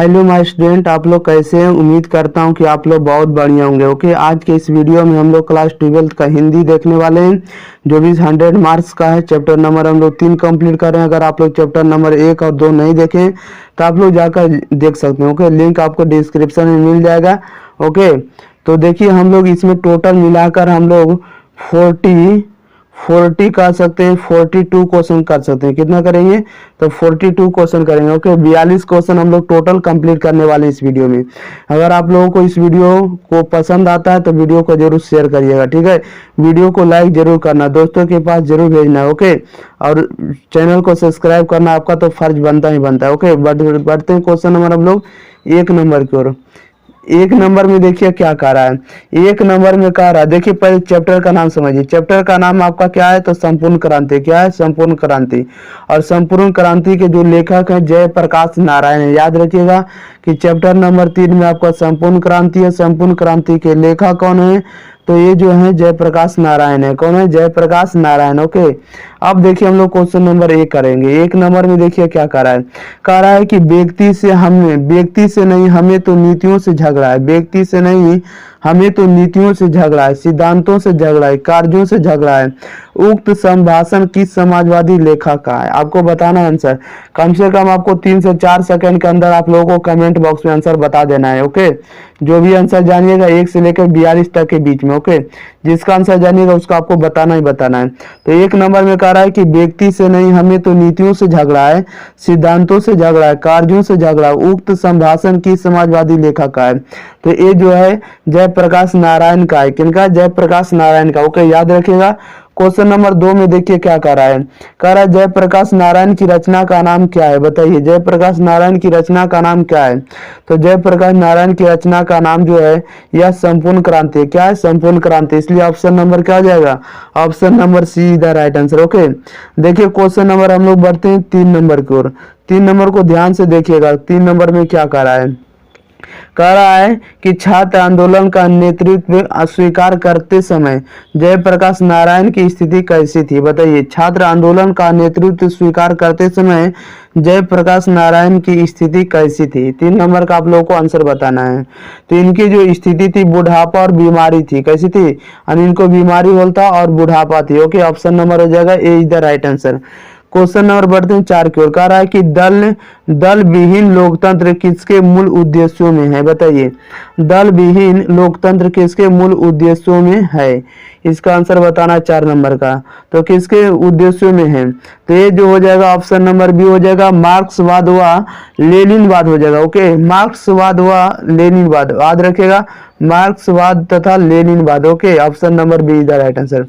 Hello my student, आप लोग कैसे हैं। उम्मीद करता हूं कि आप लोग बहुत बढ़िया होंगे। ओके, आज के इस वीडियो में हम लोग क्लास 12th का हिंदी देखने वाले हैं, जो भी 100 मार्क्स का है। चैप्टर नंबर हम लोग 3 कंप्लीट कर रहे हैं। अगर आप लोग चैप्टर नंबर 1 और 2 नहीं देखें तो आप लोग जाकर देख सकते हैं। ओके, लिंक आपको डिस्क्रिप्शन में मिल जाएगा। ओके, तो देखिए हम लोग इसमें टोटल मिलाकर हम लोग 40 कर सकते हैं, 42 क्वेश्चन कर सकते हैं। कितना करेंगे तो 42 क्वेश्चन करेंगे। ओके, 42 क्वेश्चन हम लोग टोटल कंप्लीट करने वाले हैं इस वीडियो में। अगर आप लोगों को इस वीडियो को पसंद आता है तो वीडियो को जरूर शेयर करिएगा, ठीक है। वीडियो को लाइक जरूर करना, दोस्तों के पास जरूर भेजना। ओके, और चैनल को सब्सक्राइब करना आपका तो फर्ज बनता ही बनता है। ओके, बढ़ते हैं क्वेश्चन नंबर हम लोग 1 नंबर की ओर। 1 नंबर में देखिए क्या कह रहा है। 1 नंबर में कह रहा है, देखिए पहले चैप्टर का नाम समझिए। चैप्टर का नाम आपका क्या है तो संपूर्ण क्रांति। क्या है? संपूर्ण क्रांति। और संपूर्ण क्रांति के जो लेखक है जयप्रकाश नारायण है। याद रखिएगा कि चैप्टर नंबर 3 में आपका संपूर्ण क्रांति है। संपूर्ण क्रांति के लेखक कौन है तो ये जो है जयप्रकाश नारायण है। कौन है? जयप्रकाश नारायण। ओके, अब देखिए हम लोग क्वेश्चन नंबर 1 करेंगे। 1 नंबर में देखिए क्या कह रहा है। कह रहा है कि व्यक्ति से नहीं हमें तो नीतियों से झगड़ा है। व्यक्ति से नहीं हमें तो नीतियों से झगड़ा है, सिद्धांतों से झगड़ा है, कार्यों से झगड़ा है। उक्त संभाषण किस समाजवादी लेखक का है? आपको बताना आंसर। कम से कम आपको 3 से 4 सेकंड के अंदर आप लोगों को कमेंट बॉक्स में आंसर बता देना है। ओके, जो भी आंसर जानिएगा 1 से लेकर 42 तक के बीच में। ओके, जिसका आंसर जानिएगा उसको आपको बताना ही बताना है। तो 1 नंबर में कह रहा है कि व्यक्ति से नहीं हमें तो नीतियों से झगड़ा है, सिद्धांतों से झगड़ा है, कार्यों से झगड़ा है। उक्त संभाषण किस समाजवादी लेखक का है? तो ये जो है जयप्रकाश नारायण का है। किनका? जयप्रकाश नारायण का। ओके, याद रखिएगा। क्वेश्चन नंबर 2 में देखिए क्या कह रहा है। कह रहा है जयप्रकाश नारायण की रचना का नाम क्या है? बताइए, जयप्रकाश नारायण की रचना का नाम क्या है? तो जयप्रकाश नारायण की रचना का नाम जो है यह संपूर्ण क्रांति। क्या है? संपूर्ण क्रांति। इसलिए ऑप्शन नंबर क्या हो जाएगा? Option number C the right answer. Okay, देखिए क्वेश्चन नंबर हम लोग बढ़ते हैं 3 नंबर की ओर। 3 नंबर को ध्यान से देखिएगा। 3 नंबर में क्या कह रहा है। कह रहा है कि छात्र आंदोलन का नेतृत्व अस्वीकार करते समय जयप्रकाश नारायण की स्थिति कैसी थी? बताइए, छात्र आंदोलन का नेतृत्व स्वीकार करते समय जयप्रकाश नारायण की स्थिति कैसी थी? 3 नंबर का आप लोगों को आंसर बताना है। तो इनकी जो स्थिति थी बुढ़ापा और बीमारी थी। कैसी थी? और इनको बीमारी होता और बुढ़ापा थी। ओके, ऑप्शन नंबर हो जाएगा A is the right answer. Question number बढ़ते हैं 4 की ओर। कह रहा है कि दल विहीन लोकतंत्र किसके मूल उद्देश्यों में है? बताइए, दल विहीन लोकतंत्र किसके मूल उद्देश्यों में है? इसका आंसर बताना 4 नंबर का। तो किसके उद्देश्यों में है? तो ये जो हो जाएगा ऑप्शन नंबर बी हो जाएगा, मार्क्सवाद व लेनिनवाद हो जाएगा। ओके, मार्क्सवाद व लेनिनवाद। याद रखेगा, मार्क्सवाद तथा लेनिनवाद। Okay, option number B is the right answer.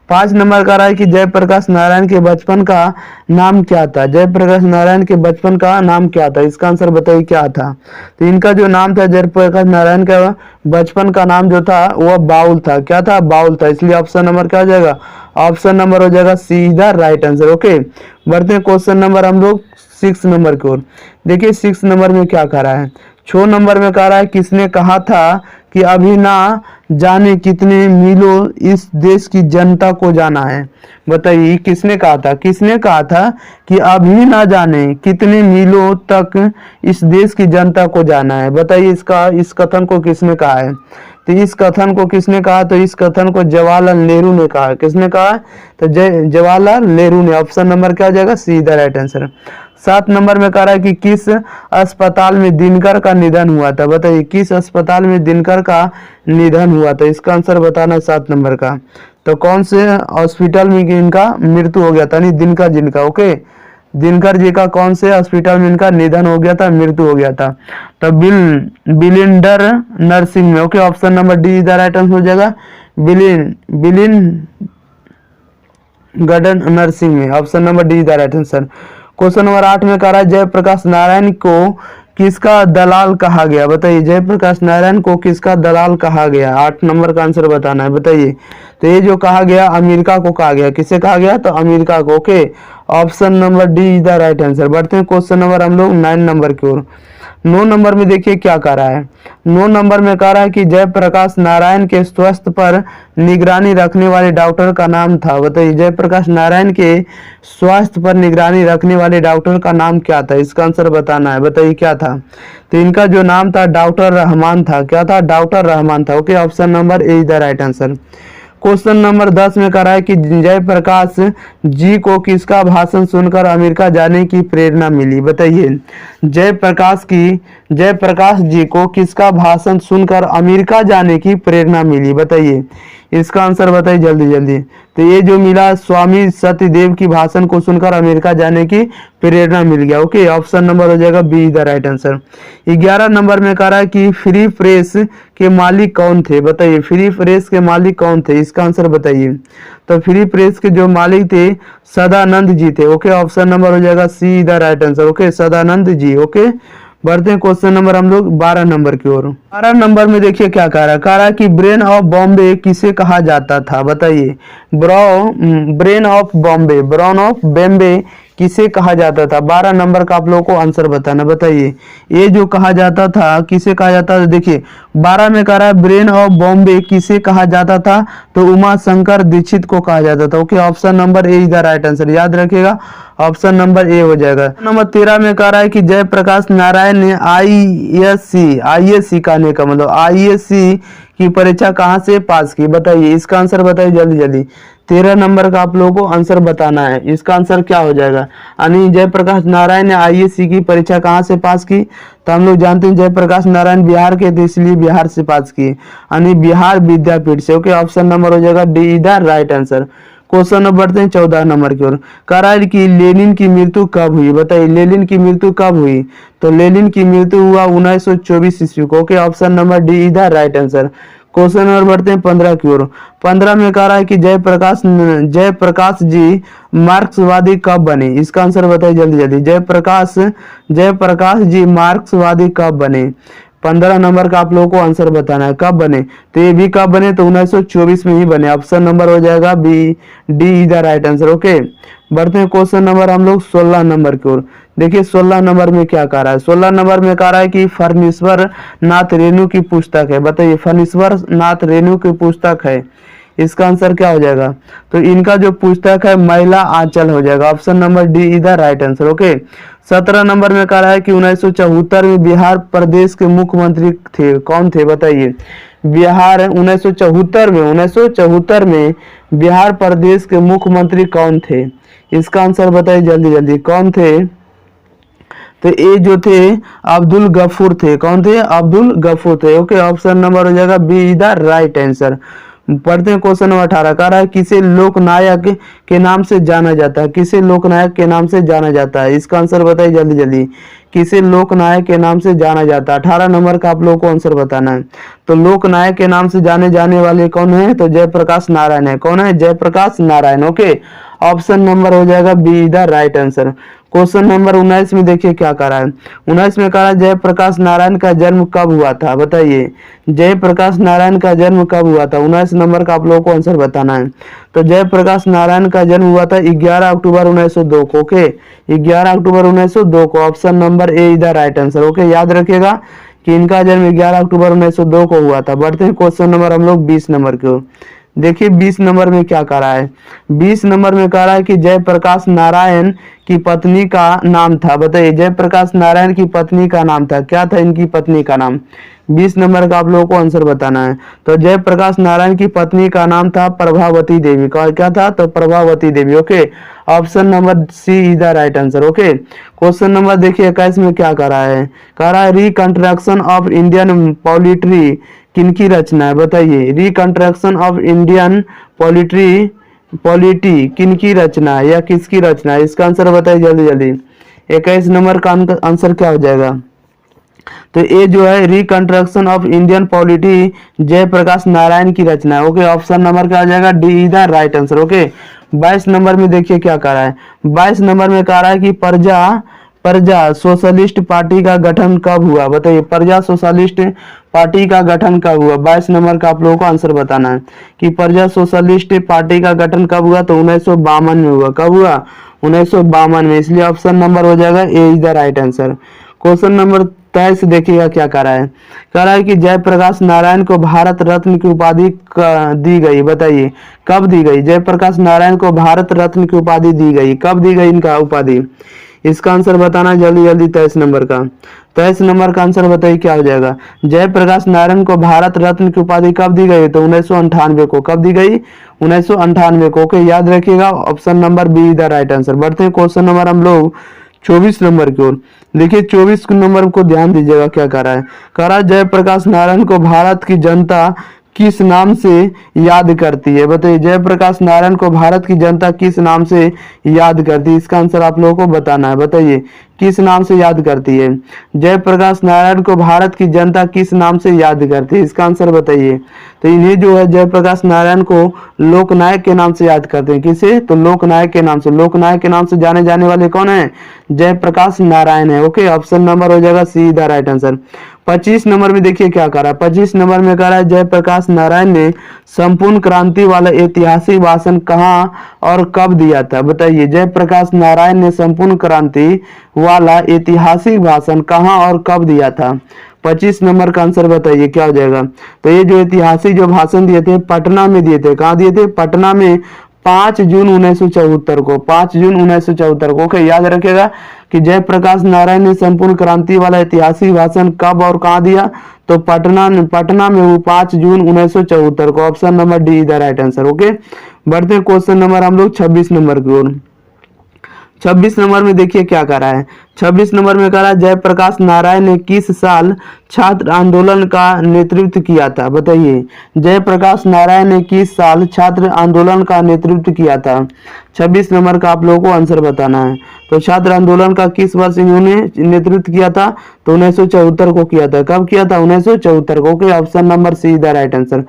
5 number का रहा है कि जयप्रकाश नारायण के बचपन का नाम क्या था? जयप्रकाश नारायण के बचपन का नाम क्या था? इसका आंसर बताइए क्या था। तो इनका जो नाम था जयप्रकाश नारायण का बचपन का नाम जो था वह बाउल था। क्या था? बाउल था। इसलिए ऑप्शन नंबर क्या हो जाएगा? ऑप्शन नंबर हो जाएगा C the right answer. Okay, बढ़ते हैं क्वेश्चन नंबर हम लोग 6 नंबर की ओर। देखिए 6 नंबर में क्या कह रहा है। 6 नंबर में कह रहा है किसने कहा था कि अभी ना जाने कितने मीलों इस देश की जनता को जाना है? बताइए, किसने कहा था? किसने कहा था कि अभी ना जाने कितने मीलों तक इस देश की जनता को जाना है? बताइए, इस कथन को किसने कहा है? तो इस कथन को किसने कहा? तो इस कथन को जवाहरलाल नेहरू ने कहा। किसने कहा? तो जवाहरलाल नेहरू ने। ऑप्शन नंबर क्या हो जाएगा? C the right answer. 7 number में कह रहा है कि किस अस्पताल में दिनकर का निधन हुआ था? बताइए, किस अस्पताल में दिनकर का निधन हुआ था? इसका आंसर बताना है 7 नंबर का। तो कौन से हॉस्पिटल में इनका मृत्यु हो गया था? नहीं, दिनकर जिनका। ओके, दिनकर जी का कौन से हॉस्पिटल में इनका निधन हो गया था, मृत्यु हो गया था? तो बिलिंडर नर्सिंग में। Okay, option number D is the right answer हो जाएगा। बिलिन गार्डन नर्सिंग में। Option number D is the right answer. Question number 8 में कह रहा है जयप्रकाश नारायण को किसका दलाल कहा गया? बताइए, जयप्रकाश नारायण को किसका दलाल कहा गया? 8 नंबर का आंसर बताना है। बताइए, तो ये जो कहा गया अमेरिका को कहा गया, किसे कहा गया, तो अमेरिका को। Okay, option number D is the right answer. बढ़ते हैं क्वेश्चन नंबर हम लोग 9 नंबर की ओर। 9 नंबर में देखिए क्या कह रहा है। 9 नंबर में कह रहा है कि जयप्रकाश नारायण के स्वास्थ्य पर निगरानी रखने वाले डॉक्टर का नाम था। बताइए, जयप्रकाश नारायण के स्वास्थ्य पर निगरानी रखने वाले डॉक्टर का नाम क्या था, इसका आंसर बताना है। बताइए क्या था। तो इनका जो नाम था डॉक्टर रहमान था। क्या था, डॉक्टर रहमान था। Okay, option number A is the right answer. Question number 10 में कह रहा है कि जयप्रकाश जी को किसका भाषण सुनकर अमेरिका जाने की प्रेरणा मिली। बताइए, जयप्रकाश जी को किसका भाषण सुनकर अमेरिका जाने की प्रेरणा मिली। बताइए, इसका आंसर बताइए जल्दी जल्दी। तो ये जो मिला, स्वामी सत्यदेव की भाषण को सुनकर अमेरिका जाने की प्रेरणा मिल गया। ओके, ऑप्शन नंबर हो जाएगा B the right answer. 11 number में कह रहा है कि फ्री प्रेस के मालिक कौन थे। बताइए, फ्री प्रेस के मालिक कौन थे, इसका आंसर बताइए। तो फ्री प्रेस के जो मालिक थे सदानंद जी थे। ओके, ऑप्शन नंबर हो जाएगा C the right answer. Okay, Sadanand ji. Okay, बढ़ते हैं क्वेश्चन नंबर हम लोग 12 नंबर की ओर। 12 नंबर में देखिए क्या कह रहा है कि ब्रेन ऑफ बॉम्बे किसे कहा जाता था। बताइए, brain of Bombay, brown of Bombay किसे कहा जाता था। 12 नंबर का आप लोगों को आंसर बताना। बताइए, ये जो कहा जाता था किसे कहा जाता था। देखिए 12 में कह रहा है ब्रेन ऑफ बॉम्बे किसे कहा जाता था, तो उमा शंकर दीक्षित को कहा जाता था। Okay, option number A is the right answer. याद रखिएगा, ऑप्शन नंबर ए हो जाएगा। नंबर 13 में कह रहा है कि जयप्रकाश नारायण ने आईएससी कहने का मतलब आईएससी की परीक्षा कहाँ से पास की। बताइए, इसका आंसर बताइए जल्दी जल्दी। 13 नंबर का आप लोगों को आंसर बताना है। इसका आंसर क्या हो जाएगा, यानी जयप्रकाश नारायण ने आईएससी की परीक्षा कहाँ से पास की। तो हम लोग जानते हैं जयप्रकाश नारायण बिहार के थे, इसलिए बिहार से पास की, यानी बिहार विद्यापीठ से। ओके, ऑप्शन नंबर हो जाएगा D the right answer. Question number बढ़ते हैं 14 नंबर की ओर। कह रहा है कि लेनिन की मृत्यु कब हुई। बताइए, लेनिन की मृत्यु कब हुई। तो लेनिन की मृत्यु हुआ 1924 ईस्वी को। Okay, option number D is the right answer. Question number बढ़ते हैं 15 की ओर। 15 में कह रहा है कि जयप्रकाश जी मार्क्सवादी कब बने। इसका आंसर बताइए जल्दी जल्दी। जयप्रकाश जी मार्क्सवादी कब बने। 15 नंबर का आप लोगों को आंसर बताना है, कब बने। तो ये भी कब बने, तो 1924 में ही बने। ऑप्शन नंबर हो जाएगा B D is the right answer. Okay, बढ़ते हैं क्वेश्चन नंबर हम लोग 16 नंबर की ओर। देखिए 16 नंबर में क्या कह रहा है। 16 नंबर में कह रहा है कि फर्नीश्वर नाथ रेणु की पुस्तक है। बताइए, फर्नीश्वर नाथ रेणु की पुस्तक है, इसका आंसर क्या हो जाएगा। तो इनका जो पुस्तक है महिला आंचल हो जाएगा। Option number D is the right answer. Okay, 17 number में कह रहा है कि 1974 में बिहार प्रदेश के मुख्यमंत्री थे, कौन थे। बताइए, बिहार 1974 में बिहार प्रदेश के मुख्यमंत्री कौन थे, इसका आंसर बताइए जल्दी जल्दी, कौन थे। तो ये जो थे अब्दुल गफूर थे। कौन थे, अब्दुल गफूर थे। ओके, ऑप्शन नंबर हो जाएगा B is the right answer. पढ़ते हैं क्वेश्चन नंबर 18। कह रहा है किसे लोकनायक के नाम से जाना जाता है। किसे लोकनायक के नाम से जाना जाता है, इसका आंसर बताइए जल्दी जल्दी। किसे लोकनायक के नाम से जाना जाता है। 18 नंबर का आप लोगों को आंसर बताना है। तो लोकनायक के नाम से जाने जाने वाले कौन है, तो जयप्रकाश नारायण है। कौन है, Jayaprakash Narayan. Okay, option number हो जाएगा B the right answer. Question number 19 में देखिए क्या कह रहा है। 19 में कह रहा है जयप्रकाश नारायण का जन्म कब हुआ था। बताइए, जयप्रकाश नारायण का जन्म कब हुआ था। 19 नंबर का आप लोगों को आंसर बताना है। तो जयप्रकाश नारायण का जन्म हुआ था 11 अक्टूबर 1902 को। ओके, 11 अक्टूबर 1902 को। Option number A is the right answer. Okay, याद रखिएगा कि इनका जन्म 11 अक्टूबर 1902 को हुआ था। बढ़ते हैं क्वेश्चन नंबर हम लोग 20 नंबर की। देखिए 20 नंबर में क्या कह रहा है। 20 नंबर में कह रहा है कि जयप्रकाश नारायण की पत्नी का नाम था। बताइए, जयप्रकाश नारायण की पत्नी का नाम था, क्या था इनकी पत्नी का नाम। 20 नंबर का आप लोगों को आंसर बताना है। तो जयप्रकाश नारायण की पत्नी का नाम था प्रभावती देवी। का क्या था, तो Prabhavati Devi. Okay, option number C is the right answer. Okay, question number देखिए 21 में क्या कह रहा है। कह रहा है रिकंस्ट्रक्शन ऑफ इंडियन पॉलिट्री किनकी रचना है। बताइए, रिकंस्ट्रक्शन ऑफ इंडियन पॉलिटी किनकी रचना है या किसकी रचना है, इसका आंसर बताइए जल्दी जल्दी। 21 नंबर का आंसर क्या हो जाएगा। तो ये जो है reconstruction of Indian polity Jayaprakash Narayan की रचना है। ओके, ऑप्शन नंबर क्या हो जाएगा, D is the right answer. Okay, 22 number में देखिए क्या कह रहा है। 22 नंबर में कह रहा है कि प्रजा सोशलिस्ट पार्टी का गठन कब हुआ? बताइए, प्रजा सोशलिस्ट पार्टी का गठन कब हुआ? 22 नंबर का आप लोगों को आंसर बताना है कि प्रजा सोशलिस्ट पार्टी का गठन कब हुआ। तो 1952 में हुआ। कब हुआ? 1952 में। इसलिए ऑप्शन नंबर हो जाएगा A is the right answer. Question number 23 देखिएगा क्या कह रहा है। कह रहा है कि जयप्रकाश नारायण को भारत रत्न की उपाधि दी गई। बताइए कब दी गई? जयप्रकाश नारायण को भारत रत्न की उपाधि दी गई। कब दी गई इनका उपाधि? इसका आंसर बताना जल्दी जल्दी। 23 नंबर का 23 नंबर का आंसर बताइए क्या हो जाएगा। जयप्रकाश नारायण को भारत रत्न की उपाधि कब दी गई? तो 1998 को। कब दी गई? 1998 को। ओके, याद रखिएगा option number B the right answer. बढ़ते हैं क्वेश्चन नंबर हम लोग 24 नंबर की ओर। देखिए 24 नंबर को ध्यान दीजिएगा क्या कह रहा है। कह रहा है जयप्रकाश नारायण को भारत की जनता किस नाम से याद करती है? बताइए जयप्रकाश नारायण को भारत की जनता किस नाम से याद करती है? इसका आंसर आप लोगों को बताना है। बताइए किस नाम से याद करती है? जयप्रकाश नारायण को भारत की जनता किस नाम से याद करती है? इसका आंसर बताइए। तो इन्हें जो है जयप्रकाश नारायण को लोकनायक के नाम से याद करते हैं। किसे? तो लोकनायक के नाम से। लोकनायक के नाम से जाने जाने वाले कौन है? जयप्रकाश नारायण है। ओके, ऑप्शन नंबर हो जाएगा C the right answer. 25 number में देखिए क्या कह रहा है। 25 नंबर में कह रहा है जयप्रकाश नारायण ने संपूर्ण क्रांति वाला ऐतिहासिक भाषण कहाँ और कब दिया था? बताइए जयप्रकाश नारायण ने संपूर्ण क्रांति वाला ऐतिहासिक भाषण कहाँ और कब दिया था? 25 नंबर का आंसर बताइए क्या हो जाएगा। तो ये जो ऐतिहासिक जो भाषण दिए थे पटना में दिए थे। कहाँ दिए थे? पटना में 5 जून 1974 को। 5 जून 1974 को। ओके, याद रखेगा कि जयप्रकाश नारायण ने संपूर्ण क्रांति वाला ऐतिहासिक भाषण कब और कहाँ दिया? तो पटना में वो 5 जून 1974 को। Option number D the right answer. Okay, बढ़ते हैं क्वेश्चन नंबर हम लोग 26 नंबर की ओर। 26 नंबर में देखिए क्या कह रहा है। 26 नंबर में कह रहा है जयप्रकाश नारायण ने किस साल छात्र आंदोलन का नेतृत्व किया था? बताइए जयप्रकाश नारायण ने किस साल छात्र आंदोलन का नेतृत्व किया था? 26 नंबर का आप लोगों को आंसर बताना है। तो छात्र आंदोलन का किस वर्ष इन्होंने नेतृत्व किया था? तो 1974 को किया था। कब किया था? 1974 को। Okay, option number C the right answer.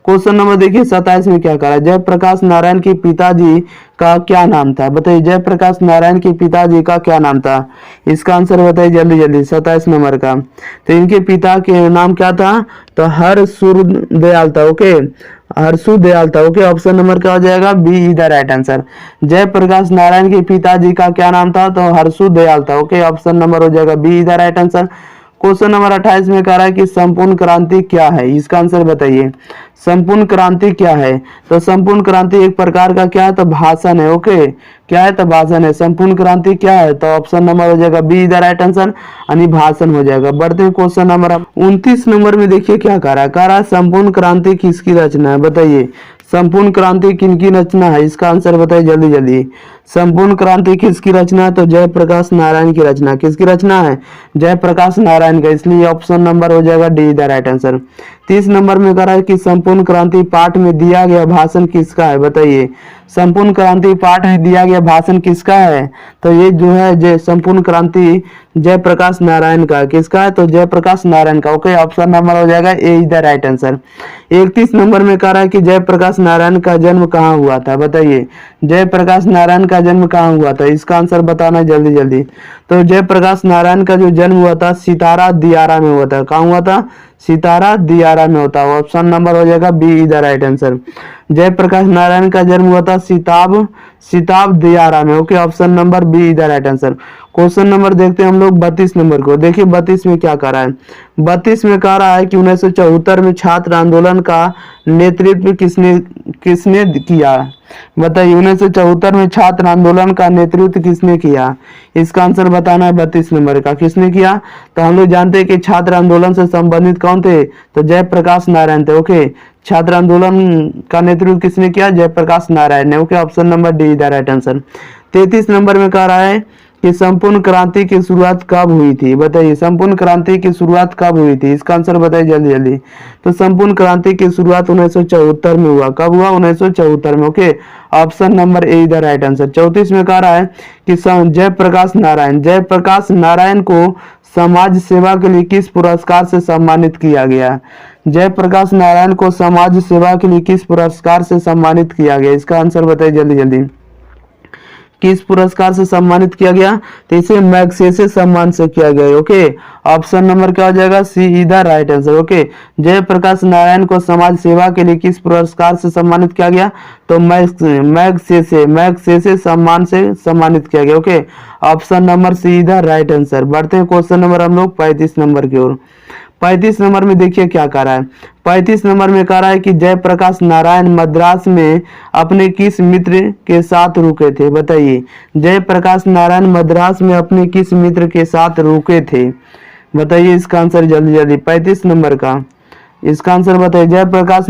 Question number देखिए 27 में क्या कहा है। जयप्रकाश नारायण के पिताजी का क्या नाम था? बताइए जयप्रकाश नारायण के पिताजी का क्या नाम था? इसका आंसर बताइए जल्दी जल्दी। 27 नंबर का। तो इनके पिता के नाम क्या था? तो हरसुर दयाल था। ओके, हरसु दयाल था। ओके, ऑप्शन नंबर क्या हो जाएगा? B is the right answer. Jayaprakash Narayan के पिताजी का क्या नाम था? तो हरसु दयाल था। ओके, ऑप्शन नंबर हो जाएगा B is the right answer. Question number 28 में कह रहा है कि संपूर्ण क्रांति क्या है? इसका आंसर बताइए। संपूर्ण क्रांति क्या है? तो संपूर्ण क्रांति एक प्रकार का क्या है? तो भाषण है। ओके, क्या है? तो भाषण है। संपूर्ण क्रांति क्या है? तो ऑप्शन नंबर हो जाएगा बी द राइट आंसर, यानी भाषण हो जाएगा। बढ़ते हैं क्वेश्चन नंबर 29 नंबर में देखिए क्या कह रहा है। कह रहा है संपूर्ण क्रांति किसकी रचना है? बताइए संपूर्ण क्रांति किनकी रचना है? इसका आंसर बताइए जल्दी जल्दी। संपूर्ण क्रांति किसकी रचना है? तो जयप्रकाश नारायण की रचना। किसकी रचना है? जयप्रकाश नारायण का। इसलिए ऑप्शन नंबर हो जाएगा D the right answer. 30 number में कह रहा है कि संपूर्ण क्रांति पाठ में दिया गया भाषण किसका है? बताइए संपूर्ण क्रांति पाठ में दिया गया भाषण किसका है? तो ये जो है जय संपूर्ण क्रांति जयप्रकाश नारायण का। किसका है? तो जयप्रकाश नारायण का। ओके, ऑप्शन नंबर हो जाएगा A is the right answer. 31 number में कह रहा है कि जयप्रकाश नारायण का जन्म कहाँ हुआ था? बताइए जयप्रकाश नारायण का जन्म कहाँ हुआ था? इसका आंसर बताना जल्दी जल्दी। तो जयप्रकाश नारायण का जो जन्म हुआ था सितारा दियारा में हुआ था। कहाँ हुआ था? सितारा दियारा में होता है। ऑप्शन नंबर हो जाएगा B is the right answer. Jayaprakash Narayan का जन्म हुआ था सिताब दियारा में। Okay, option number B is the right answer. Question number देखते हैं हम लोग 32 नंबर को। देखिए 32 में क्या कह रहा है। 32 में कह रहा है कि 1974 में छात्र आंदोलन का नेतृत्व किसने किया? बताइए 1974 में छात्र आंदोलन का नेतृत्व किसने किया? इसका आंसर बताना है 32 नंबर का। किसने किया? तो हम लोग जानते हैं कि छात्र आंदोलन से संबंधित कौन थे? तो जयप्रकाश नारायण थे। ओके, छात्र आंदोलन का नेतृत्व किसने किया? जयप्रकाश नारायण ने। Okay, option number D the right answer. 33 number में कह रहा है कि संपूर्ण क्रांति की शुरुआत कब हुई थी? बताइए संपूर्ण क्रांति की शुरुआत कब हुई थी? इसका आंसर बताइए जल्दी जल्दी। तो संपूर्ण क्रांति की शुरुआत 1974 में हुआ। कब हुआ? 1974 में। Okay, option number A the right answer. 34 में कह रहा है कि जयप्रकाश नारायण को समाज सेवा के लिए किस पुरस्कार से सम्मानित किया गया? जयप्रकाश नारायण को समाज सेवा के लिए किस पुरस्कार से सम्मानित किया गया? इसका आंसर बताइए जल्दी जल्दी। किस पुरस्कार से सम्मानित किया गया? तो इसे मैग्सेसे सम्मान से किया गया। ओके, ऑप्शन नंबर क्या हो जाएगा? C is the right answer. Okay, Jayaprakash Narayan को समाज सेवा के लिए किस पुरस्कार से सम्मानित किया गया? तो मैग्सेसे सम्मान से सम्मानित किया गया। Okay, option number C is the right answer. बढ़ते हैं क्वेश्चन नंबर हम लोग 35 नंबर की ओर। 35 नंबर में देखिए क्या कह रहा है। 35 नंबर में कह रहा है कि जयप्रकाश नारायण मद्रास में अपने किस मित्र के साथ रुके थे? बताइए, जयप्रकाश नारायण मद्रास में अपने किस मित्र के साथ रुके थे? बताइए इसका आंसर जल्दी जल्दी। 35 नंबर का इसका आंसर बताइए। जयप्रकाश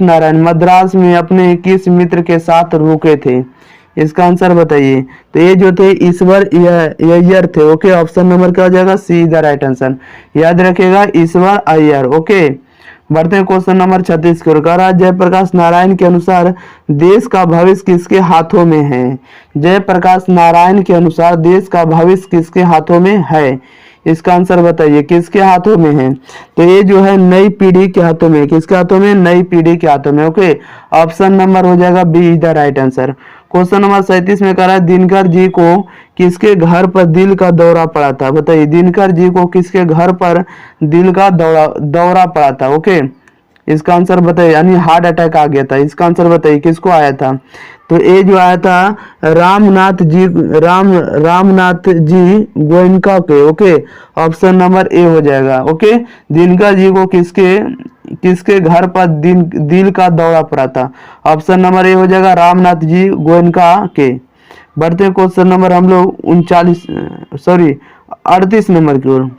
नारायण मद्रास में अपने किस मित्र के साथ रुके थे? इसका आंसर बताइए। तो ये जो थे ईश्वर अय्यर थे। ओके, ऑप्शन नंबर क्या हो जाएगा? C is the right answer. याद रखिएगा, ईश्वर अय्यर। ओके, बढ़ते हैं क्वेश्चन नंबर 36 की ओर। कह रहा है जयप्रकाश नारायण के अनुसार देश का भविष्य किसके हाथों में है? जयप्रकाश नारायण के अनुसार देश का भविष्य किसके हाथों में है? इसका आंसर बताइए, किसके हाथों में है? तो ये जो है नई पीढ़ी के हाथों में। किसके हाथों में? नई पीढ़ी के हाथों में। ओके, ऑप्शन नंबर हो जाएगा B is the right answer. Question number 37 में कह रहा है दिनकर जी को किसके घर पर दिल का दौरा पड़ा था? बताइए, दिनकर जी को किसके घर पर दिल का दौरा पड़ा था? ओके, इसका आंसर बताइए, यानी हार्ट अटैक आ गया था। इसका आंसर बताइए किसको आया था? तो ये जो आया था रामनाथ जी गोयनका के। ओके, ऑप्शन नंबर ए हो जाएगा। ओके, दिनकर जी को किसके घर पर दिल का दौरा पड़ा था? ऑप्शन नंबर ए हो जाएगा, रामनाथ जी गोयनका के। बढ़ते हैं क्वेश्चन नंबर हम लोग 38 नंबर की ओर।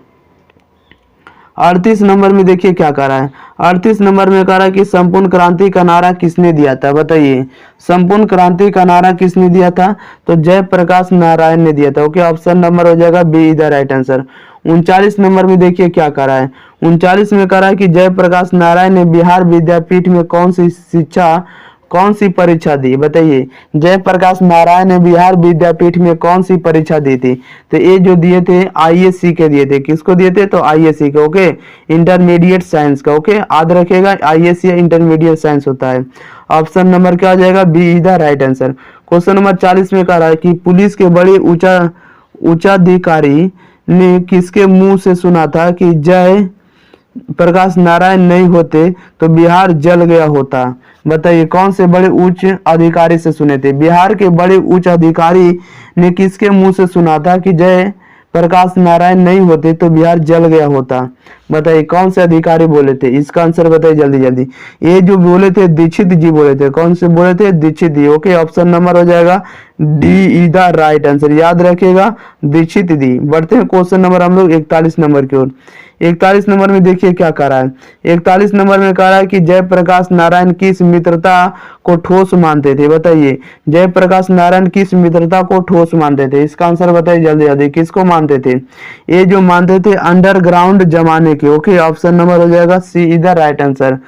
38 नंबर में देखिए क्या कह रहा है। 38 नंबर में कह रहा है कि संपूर्ण क्रांति का नारा किसने दिया था? बताइए, संपूर्ण क्रांति का नारा किसने दिया था? तो जयप्रकाश नारायण ने दिया था। ओके, ऑप्शन नंबर हो जाएगा B is the right answer. 39 number में देखिए क्या कह रहा है। 39 में कह रहा है कि जयप्रकाश नारायण ने बिहार विद्यापीठ में कौन सी परीक्षा दी? बताइए, जयप्रकाश नारायण ने बिहार विद्यापीठ में कौन सी परीक्षा दी थी? तो ये जो दिए थे आईएससी के दिए थे। किसको दिए थे? तो आईएससी के। ओके, इंटरमीडिएट साइंस का। ओके, याद रखिएगा, आईएससी इंटरमीडिएट साइंस होता है। ऑप्शन नंबर क्या हो जाएगा? B is the right answer. Question number 40 में कह रहा है कि पुलिस के बड़े उच्चाधिकारी ने किसके मुंह से सुना था कि जय प्रकाश नारायण नहीं होते तो बिहार जल गया होता? बताइए, कौन से बड़े उच्च अधिकारी से सुने थे? बिहार के बड़े उच्च अधिकारी ने किसके मुंह से सुना था कि जय प्रकाश नारायण नहीं होते तो बिहार जल गया होता? बताइए, कौन से अधिकारी बोले थे? इसका आंसर बताइए जल्दी जल्दी। ये जो बोले थे दीक्षित जी बोले थे। कौन से बोले थे? दीक्षित जी। ओके, ऑप्शन नंबर हो जाएगा D is the right answer. याद रखिएगा, दीक्षित जी। बढ़ते हैं क्वेश्चन नंबर हम लोग 41 नंबर की ओर। 41 नंबर में देखिए क्या कह रहा है। 41 नंबर में कह रहा है कि जयप्रकाश नारायण किस मित्रता को ठोस मानते थे? बताइए, जयप्रकाश नारायण किस मित्रता को ठोस मानते थे? इसका आंसर बताइए जल्दी जल्दी। किसको मानते थे? ये जो मानते थे अंडरग्राउंड जमाने के। ओके, ऑप्शन नंबर हो जाएगा C is the right answer.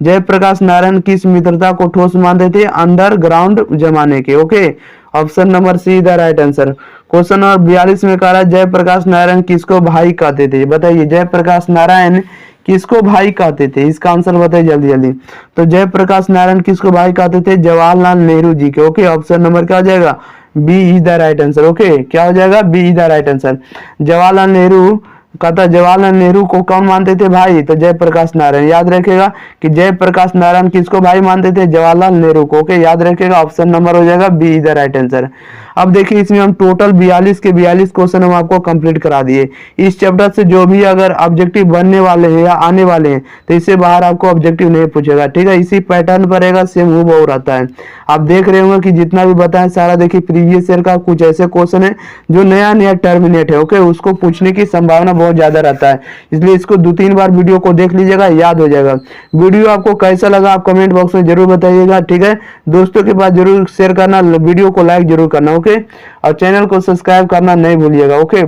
Jayaprakash Narayan किस मित्रता को ठोस मानते थे? अंडरग्राउंड जमाने के। Okay, option number C the right answer. Question number 42 में कह रहा है जयप्रकाश नारायण किसको भाई कहते थे? बताइए, जयप्रकाश नारायण किसको भाई कहते थे? इसका आंसर बताइए जल्दी जल्दी। तो जयप्रकाश नारायण किसको भाई कहते थे? जवाहरलाल नेहरू जी के। ओके, ऑप्शन नंबर क्या हो जाएगा? B is the right answer. Okay, क्या हो जाएगा? B is the right answer. Jawaharlal Nehru कहता जवाहरलाल नेहरू को कौन मानते थे भाई? तो जयप्रकाश नारायण। याद रखेगा कि जयप्रकाश नारायण किसको भाई मानते थे? जवाहरलाल नेहरू को। ओके, याद रखेगा, ऑप्शन नंबर हो जाएगा B is the right answer. अब देखिए, इसमें हम टोटल 42 के 42 क्वेश्चन हम आपको कंप्लीट करा दिए। इस चैप्टर से जो भी अगर ऑब्जेक्टिव बनने वाले हैं या आने वाले हैं तो इससे बाहर आपको ऑब्जेक्टिव नहीं पूछेगा। ठीक है, इसी पैटर्न पर रहेगा, सेम हूबहू रहता है। आप देख रहे होंगे कि जितना भी बताएं सारा देखिए प्रीवियस ईयर का कुछ ऐसे क्वेश्चन है जो नया टर्मिनेट है। ओके, उसको पूछने की संभावना बहुत ज्यादा रहता है, इसलिए इसको 2-3 बार वीडियो को देख लीजिएगा, याद हो जाएगा। वीडियो आपको कैसा लगा आप कमेंट बॉक्स में जरूर बताइएगा। ठीक है, दोस्तों के पास जरूर शेयर करना, वीडियो को लाइक जरूर करना। ओके, और चैनल को सब्सक्राइब करना नहीं भूलिएगा। ओके।